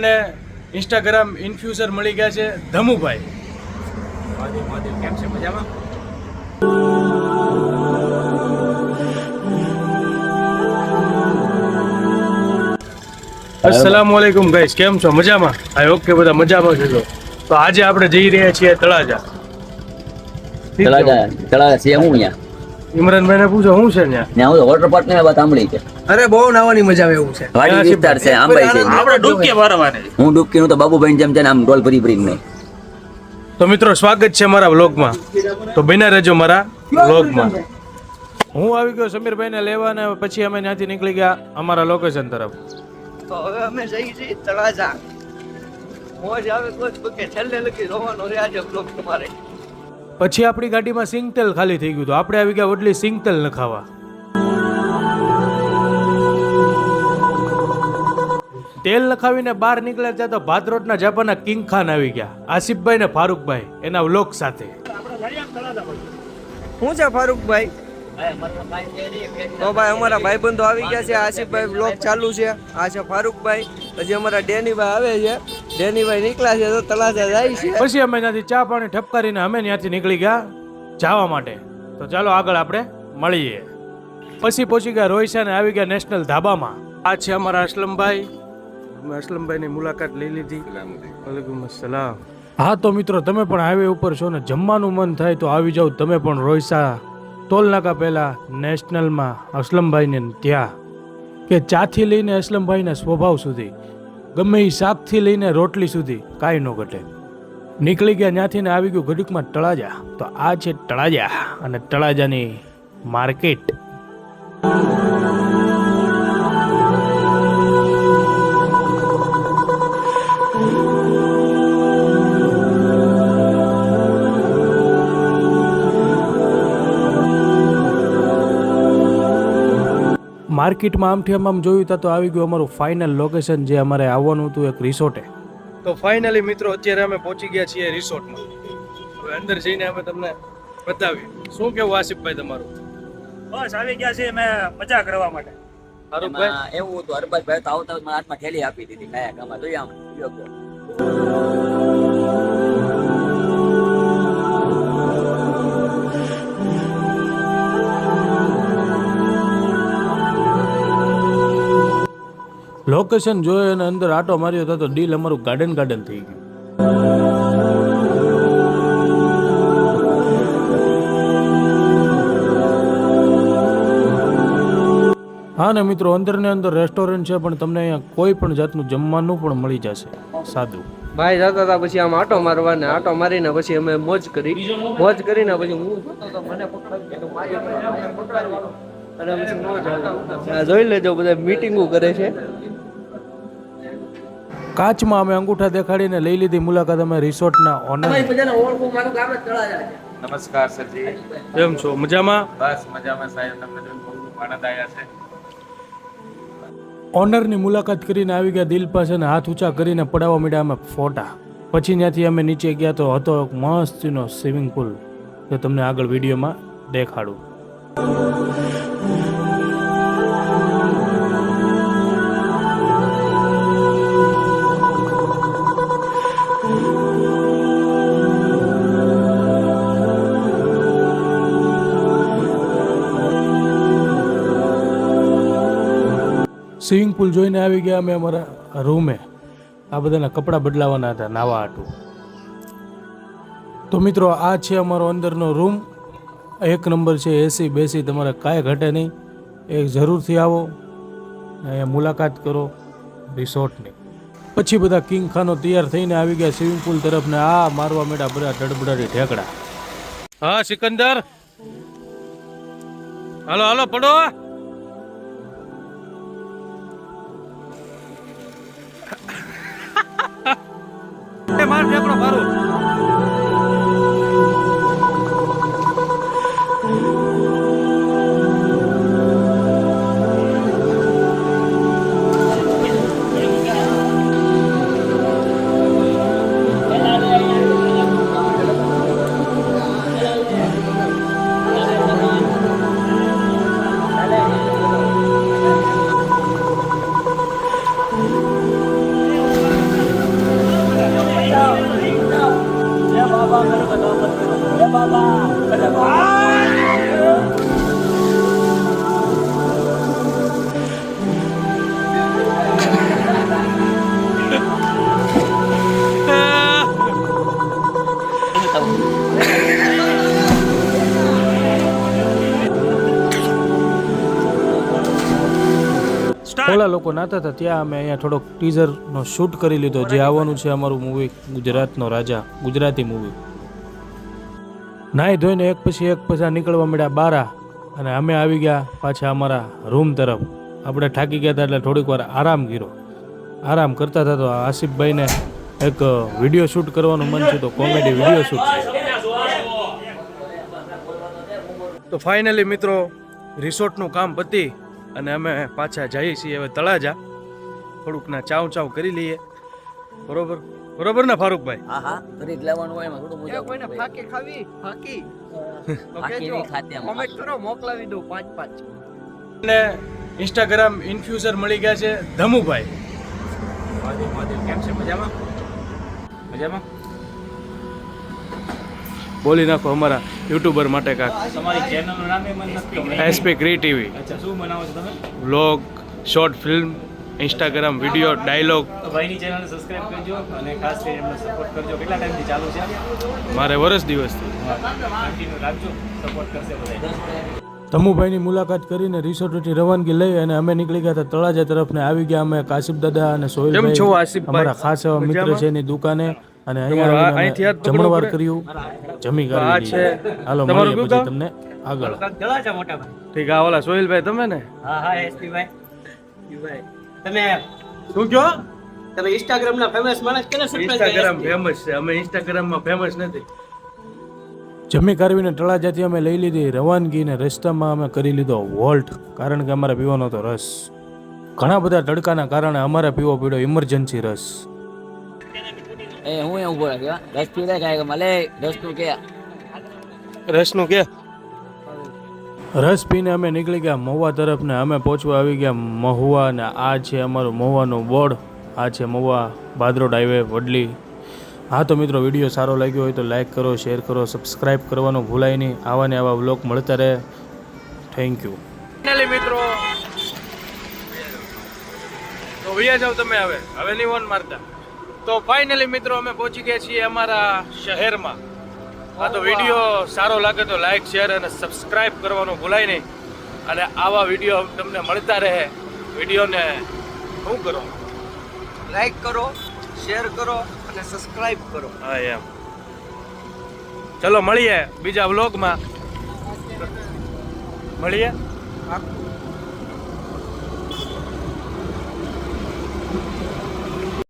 ને Instagram infuser મળી ગયા છે ધમુભાઈ. કેમ છે? મજામાં? અસલામુઅલૈકુમ ગાઈસ, કેમ છો? મજામાં? આઈ હોપ કે બધા મજામાં છો. તો આજે આપણે જઈ રહ્યા છીએ તળાજા. તળાજા છે હું અહીંયા. ઇમરાનભાઈ ને પૂછો શું છે ત્યાં? હું વોટર પાર્ક ને વાત સાંભળી છે. અરે બહુ નાવાની મજા આવે એવું છે. વાડી વિસ્તાર છે, આંબાઈ છે. આપણે ડૂબકી મારવાની. હું ડૂબકી નું તો બાબુભાઈ જેમ છે ને આમ ડોલ ભરી ભરી નહીં. તો મિત્રો, સ્વાગત છે મારા વ્લોગમાં. તો બન્યા રહેજો મારા વ્લોગમાં. હું આવી ગયો સમીરભાઈ ને લેવા ને પછી અમે ત્યાંથી નીકળી ગયા અમારા લોકેશન તરફ. તો હવે અમે જઈ છીએ તળાજા. મોજ આવે તો કે છેલ્લે લગી રોવાનો રે આજે બ્લોગ તમારે. પછી આપણી ગાડીમાં સિંગતેલ ખાલી થઈ ગયું તો આપણે આવી ગયા ઓટલી સિંગતેલ નખાવા. તેલ નખાવીને બહાર નીકળ્યા ત્યાં તો ભાતરોટના જાપાના કિંગ ખાન આવી ગયા, આસિફભાઈ ને ફારૂકભાઈ એના વ્લોગ સાથે. શું છે ફારૂકભાઈ? તો ભાઈ અમારા ભાઈબંધો આવી ગયા છે. આસિફભાઈ બ્લોગ ચાલુ છે. આ છે ફારૂકભાઈ. પછી અમારા ડેનીભાઈ આવે છે. ડેનીભાઈ નીકળ્યા છે તો તળાજા જાય છે. પછી અમે ત્યાંથી ચા પાણી ઠપકારીને અમે ત્યાંથી નીકળી ગયા જવા માટે. તો ચાલો આગળ આપણે મળીએ. પછી પહોંચી ગયા રોયસા ને આવી ગયા નેશનલ ધાબામાં. આ છે અમારા અસલમભાઈ. અમે અસલમભાઈની મુલાકાત લઈ લીધી. વાલેકુમ અસલામ. હા તો મિત્રો, તમે પણ હાઈવે ઉપર છો ને જમવાનું મન થાય તો આવી જાવ તમે પણ રોયસા ટોલનાકા પહેલા નેશનલમાં અસલમભાઈને ત્યાં. કે ચાથી લઈને અસલમભાઈના સ્વભાવ સુધી, ગમે એ શાકથી લઈને રોટલી સુધી કાંઈ ન ઘટે. નીકળી ગયા ત્યાંથી ને આવી ગયું ઘડીકમાં તળાજા. તો આ છે તળાજા અને તળાજાની માર્કેટ. માર્કેટમાં આમથી આમ જોયું તા તો આવી ગયું અમારું ફાઇનલ લોકેશન જે અમારે આવવાનું હતું એક રિસોર્ટે. તો ફાઇનલી મિત્રો અત્યારે અમે પહોંચી ગયા છીએ રિસોર્ટમાં. હવે અંદર જઈને અમે તમને બતાવીએ. શું કેવું આસિફભાઈ તમારું? બસ આવી ગયા છે અમે મજા કરવા માટે. ફારૂકભાઈ એવું હતું હરબતભાઈ તો આવતા મારા હાથમાં થેલી આપી દીધી કયા ગામમાં જોઈ આમ યોગ્ય. લોકેશન જોયો અને અંદર આટો માર્યો હતો તો ડીલ અમારું ગાર્ડન ગાર્ડન થઈ ગયું. હા ને મિત્રો, અંદર ને અંદર રેસ્ટોરન્ટ છે પણ તમને અહીંયા કોઈ પણ જાતનું જમવાનું પણ મળી જશે સાદું. ભાઈ જતા હતા પછી આમ આટો મારવા ને આટો મારીને પછી અમે મોજ કરીને પછી હું જોતો તો મને પકડાવી અને પછી મોજ આવી. જોઈ લેજો બધા મીટિંગો કરે છે. કાચમાં અમે અંગૂઠા દેખાડીને લઈ લીધી મુલાકાત અમે રિસોર્ટના ઓનર. નમસ્કાર સરજી. કેમ છો? મજામાં? બસ મજામાં સાહેબ. તમને જોઈને બહુ આનંદ આવ્યા છે. ઓનરની મુલાકાત કરીને આવી ગયા દિલ પાસે ને હાથ ઊંચા કરીને પડાવવા માંડ્યા અમે ફોટા. પછી ત્યાંથી અમે નીચે ગયા તો હતો એક મસ્તીનો સ્વિમિંગ પુલ, જે તમને આગળ વિડીયોમાં દેખાડું. સ્વિમિંગ પુલ જોઈને આવી ગયા અમે અમારા રૂમે. આ બધાના કપડાં બદલાવાના હતા નાવા હાટું. તો મિત્રો, આ છે અમારો અંદરનો રૂમ. એક નંબર છે. એસી બેસી તમારે કાંઈ ઘટે નહીં. એક જરૂરથી આવો, અહીંયા મુલાકાત કરો રિસોર્ટની. પછી બધા કિંગ ખાનો તૈયાર થઈને આવી ગયા સ્વિમિંગ પુલ તરફ ને આ મારવા માંડ્યા બધા ડડબડાટી ઠેકડા. હા સિકંદર, હાલો હાલો પડો. માર ઠેકડો મારું. ઓલા લોકો નાતા હતા ત્યાં અમે અહીંયા થોડોક ટીઝરનો શૂટ કરી લીધો, જે આવવાનું છે અમારું મૂવી ગુજરાતનો રાજા, ગુજરાતી મૂવી. નાહી ધોઈને એક પછી એક પાછા નીકળવા મળ્યા બારા, અને અમે આવી ગયા પાછા અમારા રૂમ તરફ. આપણે થાકી ગયા હતા એટલે થોડીક વાર આરામ કર્યો. આરામ કરતા હતા તો આસિફભાઈને એક વિડીયો શૂટ કરવાનું મન છે, તો કોમેડી વિડીયો શૂટ છે. તો ફાઇનલી મિત્રો રિસોર્ટનું કામ પતી અને અમે પાછા જઈએ છીએ હવે તળાજા. થોડુંક ના ચાવ ચાવ કરી લઈએ. બરોબર બરોબર ને ફારૂકભાઈ? હા હા ફરી લેવાનું હોય એમાં થોડું મજા કોઈને ફાકી ખાવી ફાકી તો ફાકી કહેજો, નહીં ખાતે આમ. કોમેન્ટ કરો, મોકલાવી દઉં 5 અને ઇન્સ્ટાગ્રામ ઇન્ફ્યુઝર મળી ગયા છે ધમુભાઈ. કેમ છે? મજામાં? મજામાં? બોલી નાખો અમારા યુટ્યુબર માટે કાંક. તમારી ચેનલનું નામ એ મને નથી ખબર. એસપી ક્રિએટિવી, અચ્છા, શું બનાવો છો તમે? Vlog, short film, Instagram video, dialogue. તો ભાઈની ચેનલને સબસ્ક્રાઇબ કરજો અને ખાસ કરીને એમને સપોર્ટ કરજો. કેટલા ટાઈમથી ચાલુ છે? મારે વર્ષ દિવસથી. કન્ટિન્યુ રાખજો, સપોર્ટ કરશે બધા. ધમુભાઈની મુલાકાત કરીને રિસોર્ટથી રવાનગી લઈ અને અમે નીકળી ગયા હતા તળાજા તરફ ને આવી ગયા અમે કાશિફ દાદા અને સોહેલભાઈ, અમારા ખાસ એવા મિત્ર છે એની દુકાને. અને અહીંયા આવીને અમે જમણવાર કર્યું, જમી કરી. હાલો મળીએ પછી તમને આગળ. તળાજા મોટા ભાઈ. ઠીક. આ ઓલા સોહેલભાઈ તમે ને? હા હા એસપી ભાઈ. તમે શું કહો? તમે ઇન્સ્ટાગ્રામ ના ફેમસ માણસ કેને ઇન્સ્ટાગ્રામ ફેમસ છે, અમે ઇન્સ્ટાગ્રામમાં ફેમસ નથી. જમી કારવીને તળાજાથી અમે લઈ લીધી રવાનગી ને રસ્તામાં અમે કરી લીધો વોલ્ટ, કારણ કે અમારે પીવાનો હતો રસ. ઘણા બધા તડકાના કારણે અમારે પીવો પડ્યો ઇમરજન્સી રસ. એ હું એ ઉભો રાખ્યો રસ પી લે કાંઈ મળે રસ નું કે રસનું કે રસ પીને અમે નીકળી ગયા મહુવા તરફ ને અમે પહોંચવા આવી ગયા મહુવા. ને આ છે અમારું મહુવાનું બોર્ડ, આ છે મહુવા બાદરોડ હાઈવે વડલી. હા તો મિત્રો વિડીયો સારો લાગ્યો હોય તો લાઈક કરો, શેર કરો, સબસ્ક્રાઈબ કરવાનું ભૂલાય નહીં. આવા ને આવા વ્લોગ મળતા રહે. Thank you. ફાઇનલી મિત્રો તો વૈયા જાવ તમે હવે નહીં વોન મારતા. તો ફાઇનલી મિત્રો અમે પહોંચી ગયા છીએ અમારા શહેરમાં. હા તો વિડીયો સારો લાગે તો લાઈક, શેર અને સબસ્ક્રાઈબ કરવાનું ભૂલાય નહીં. અને આવા વિડીયો તમને મળતા રહે. વિડીયોને શું કરો? લાઈક કરો, શેર કરો અને સબસ્ક્રાઇબ કરો. હા એમ. ચલો મળીએ બીજા વ્લોગમાં. મળીએ.